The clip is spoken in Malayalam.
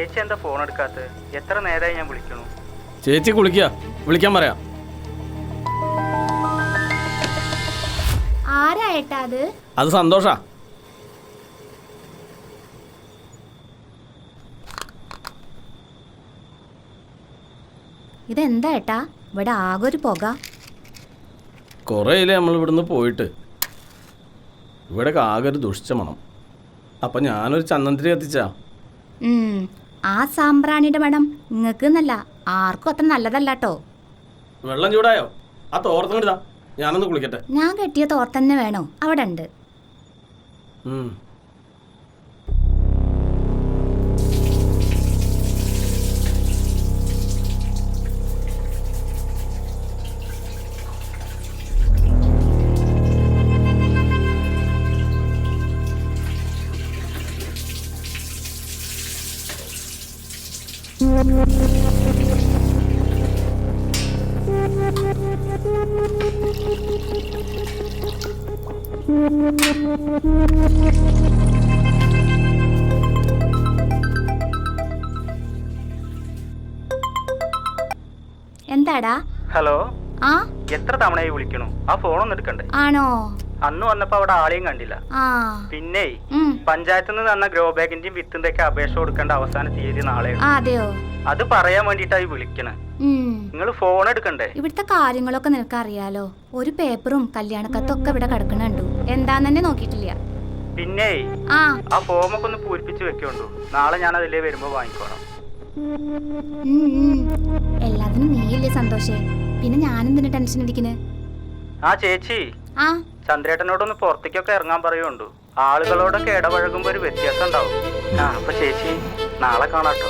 ചേച്ചി എന്താ ഫോൺ എടുക്കാത്ത? എത്ര നേരമായി ഞാൻ വിളിക്കണു. ചേച്ചി വിളിക്കാൻ പറയാം. ആരായിട്ടാ അത്? അത് സന്തോഷാ. ഇതെന്താ ഏട്ടാ, ഇവിടെ ആകെ ഒരു പുക. കുറേയില്ലേ നമ്മൾ ഇവിടുന്ന് പോയിട്ട്. ഇവിടെ ആകെ ഒരു ദുഷിച്ച മണം. അപ്പം ഞാനൊരു ചന്ദനത്തിരി കത്തിച്ചാ. ആ സാമ്പ്രാണിയുടെ മണം നിങ്ങൾക്ക് എന്നല്ല ആർക്കും അത്ര നല്ലതല്ല കേട്ടോ. വെള്ളം ചൂടായോ? ആ തോർത്തും കിട്ടാ, ഞാനൊന്ന് കുളിക്കട്ടെ. ഞാൻ കെട്ടിയ തോർത്തന്നെ വേണോ? അവിടെ ഉണ്ട്. എന്താടാ? ഹലോ. ആ എത്ര തവണയായി വിളിക്കണു? ആ ഫോണൊന്നും എടുക്കണ്ടേ? ആണോ? അന്ന് വന്നപ്പോ അവിടെ ആളെയും കണ്ടില്ല. പിന്നെ പഞ്ചായത്തിൽ നിന്ന് തന്ന ഗ്രോ ബാഗിന്റെയും വിത്തിന്റെ ഒക്കെ അപേക്ഷ കൊടുക്കേണ്ട അവസാന തീയതി നാളെയാണ്. അതെയോ? അത് പറയാൻ വേണ്ടിട്ടായി വിളിക്കണേ. നിങ്ങൾ ഫോൺ എടുക്കണ്ടേ? ഇവിടുത്തെ കാര്യങ്ങളൊക്കെ നിനക്ക് അറിയാലോ. ഒരു പേപ്പറും കല്യാണക്കത്തും ഒക്കെ ഇവിടെ കിടക്കണുണ്ടു. എന്താന്ന് തന്നെ നോക്കിയിട്ടില്ല. പിന്നെ ആ ഫോമൊക്കെ ഒന്ന് പൂരിപ്പിച്ച് വെക്കണ്ടു. നാളെ ഞാൻ അതിലേ വരുമ്പോ വാങ്ങിക്കോണം. എല്ലാത്തിനും നീയല്ലേ സന്തോഷേ, പിന്നെ ഞാനെന്തിനു ടെൻഷൻ അടിക്കണേ? ആ ചേച്ചി, ചന്ദ്രേട്ടനോടൊന്ന് പുറത്തേക്കൊക്കെ ഇറങ്ങാൻ പറയുണ്ടു. ആളുകളോടൊക്കെ ഇടപഴകുമ്പോ ഒരു വ്യത്യാസം ഉണ്ടാവും. അപ്പൊ ചേച്ചി നാളെ കാണാട്ടോ.